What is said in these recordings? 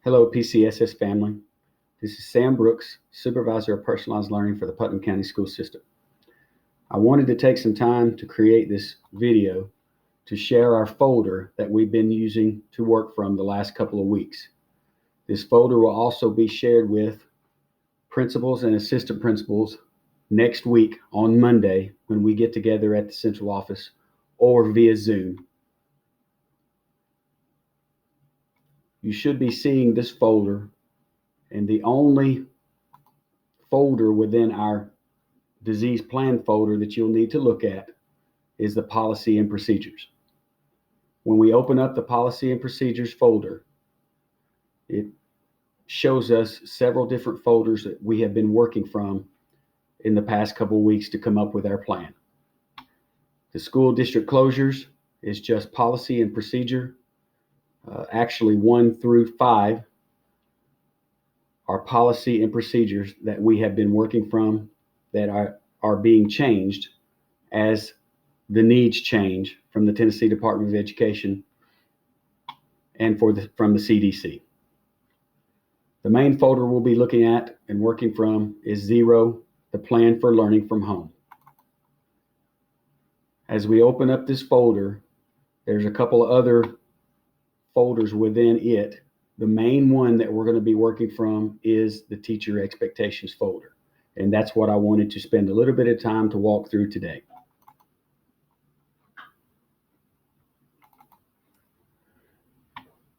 Hello, PCSS family. This is Sam Brooks, Supervisor of Personalized Learning for the Putnam County School System. I wanted to take some time to create this video to share our folder that we've been using to work from the last couple of weeks. This folder will also be shared with principals and assistant principals next week on Monday when we get together at the central office or via Zoom. You should be seeing this folder, and the only folder within our disease plan folder that you'll need to look at is the policy and procedures. When we open up the policy and procedures folder, it shows us several different folders that we have been working from in the past couple of weeks to come up with our plan. The school district closures is just policy and procedure. Actually, 1 through 5 are policy and procedures that we have been working from that are being changed as the needs change from the Tennessee Department of Education and from the CDC. The main folder we'll be looking at and working from is 0, the plan for learning from home. As we open up this folder, there's a couple of other folders within it. The main one that we're going to be working from is the teacher expectations folder. And that's what I wanted to spend a little bit of time to walk through today.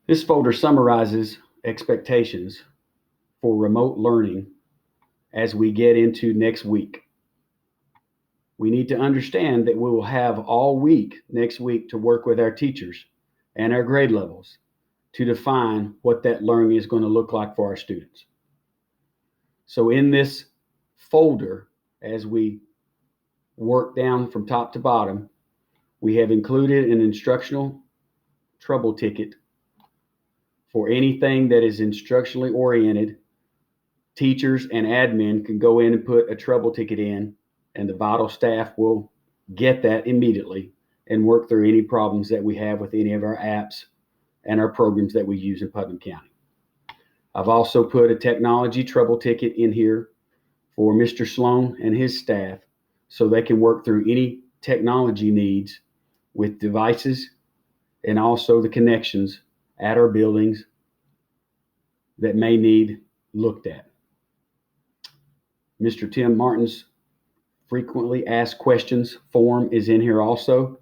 This folder summarizes expectations for remote learning as we get into next week. We need to understand that we will have all week next week to work with our teachers and our grade levels to define what that learning is going to look like for our students. So in this folder, as we work down from top to bottom, we have included an instructional trouble ticket for anything that is instructionally oriented. Teachers and admin can go in and put a trouble ticket in, and the vital staff will get that immediately and work through any problems that we have with any of our apps and our programs that we use in Putnam County. I've also put a technology trouble ticket in here for Mr. Sloan and his staff so they can work through any technology needs with devices and also the connections at our buildings that may need looked at. Mr. Tim Martin's frequently asked questions form is in here also.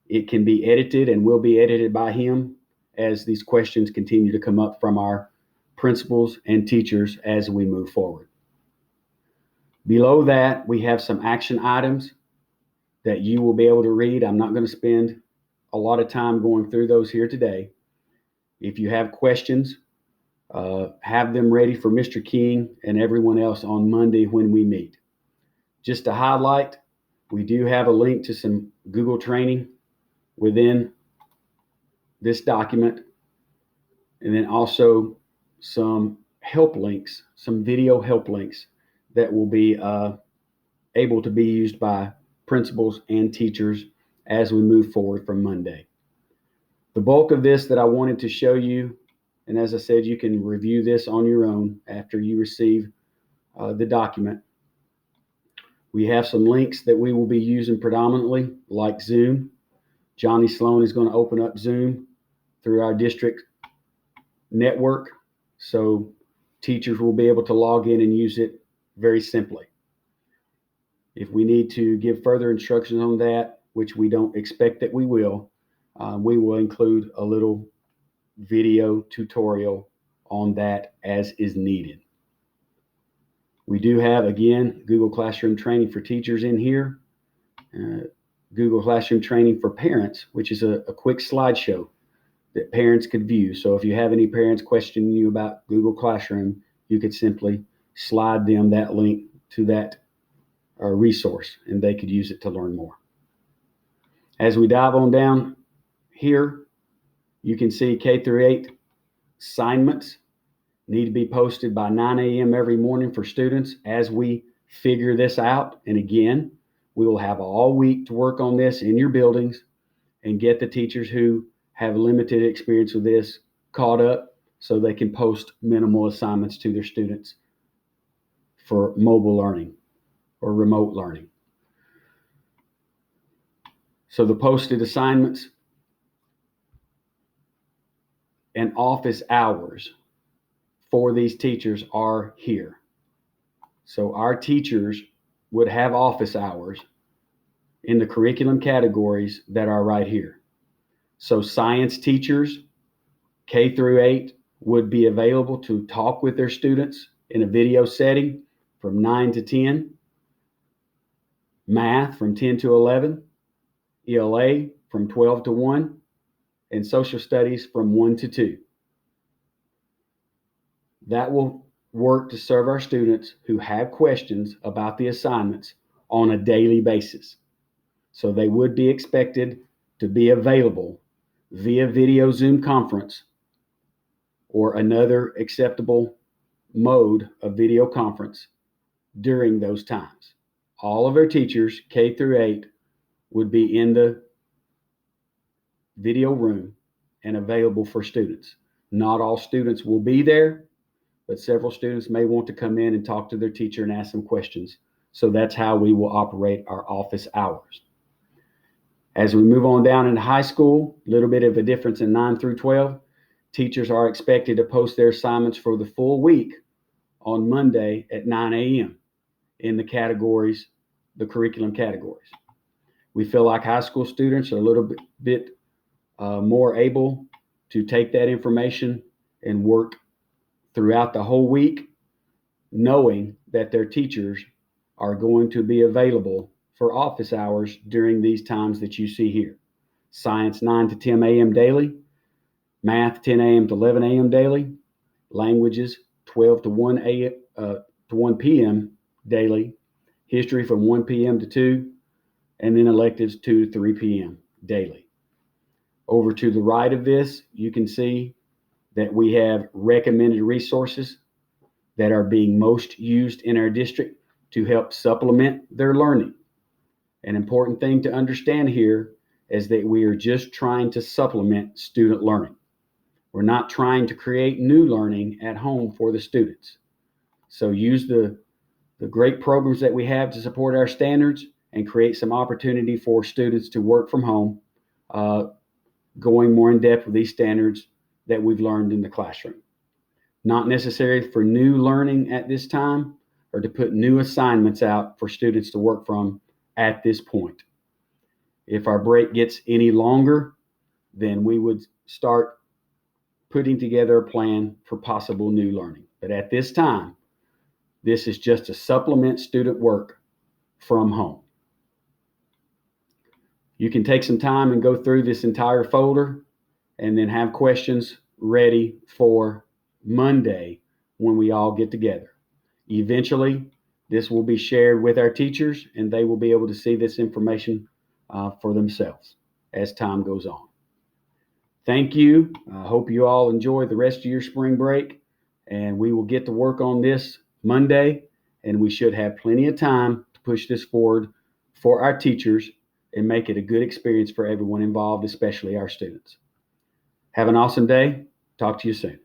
It can be edited and will be edited by him as these questions continue to come up from our principals and teachers as we move forward. Below that, we have some action items that you will be able to read. I'm not going to spend a lot of time going through those here today. If you have questions, have them ready for Mr. King and everyone else on Monday when we meet. Just to highlight, we do have a link to some Google training within this document, and then also some help links, some video help links that will be able to be used by principals and teachers as we move forward from Monday. The bulk of this that I wanted to show you, and as I said, you can review this on your own after you receive the document. We have some links that we will be using predominantly, like Zoom. Johnny Sloan is going to open up Zoom through our district network, so teachers will be able to log in and use it very simply. If we need to give further instructions on that, which we don't expect that we will include a little video tutorial on that as is needed. We do have, again, Google Classroom training for teachers in here, Google Classroom training for parents, which is a quick slideshow that parents could view. So if you have any parents questioning you about Google Classroom, you could simply slide them that link to that resource, and they could use it to learn more. As we dive on down here, you can see K-8 assignments need to be posted by 9 a.m. every morning for students as we figure this out. And again, we will have all week to work on this in your buildings and get the teachers who have limited experience with this caught up so they can post minimal assignments to their students for mobile learning or remote learning. So the posted assignments and office hours for these teachers are here. So our teachers would have office hours in the curriculum categories that are right here. So science teachers, K through 8, would be available to talk with their students in a video setting from 9 to 10, math from 10 to 11, ELA from 12 to 1, and social studies from 1 to 2. That will work to serve our students who have questions about the assignments on a daily basis. So they would be expected to be available via video Zoom conference or another acceptable mode of video conference during those times. All of our teachers, K through 8, would be in the video room and available for students. Not all students will be there, but several students may want to come in and talk to their teacher and ask some questions. So that's how we will operate our office hours. As we move on down into high school, a little bit of a difference in 9 through 12. Teachers are expected to post their assignments for the full week on Monday at 9 a.m. in the categories, the curriculum categories. We feel like high school students are a little bit more able to take that information and work throughout the whole week, knowing that their teachers are going to be available for office hours during these times that you see here. Science 9 to 10 a.m. daily, math 10 a.m. to 11 a.m. daily, languages 12 to 1 p.m. daily, history from 1 p.m. to 2, and then electives 2 to 3 p.m. daily. Over to the right of this, you can see that we have recommended resources that are being most used in our district to help supplement their learning. An important thing to understand here is that we are just trying to supplement student learning. We're not trying to create new learning at home for the students. So use the great programs that we have to support our standards and create some opportunity for students to work from home, going more in depth with these standards that we've learned in the classroom. Not necessary for new learning at this time or to put new assignments out for students to work from at this point. If our break gets any longer, then we would start putting together a plan for possible new learning. But at this time, this is just to supplement student work from home. You can take some time and go through this entire folder and then have questions ready for Monday when we all get together. Eventually, this will be shared with our teachers and they will be able to see this information for themselves as time goes on. Thank you. I hope you all enjoy the rest of your spring break, and we will get to work on this Monday, and we should have plenty of time to push this forward for our teachers and make it a good experience for everyone involved, especially our students. Have an awesome day. Talk to you soon.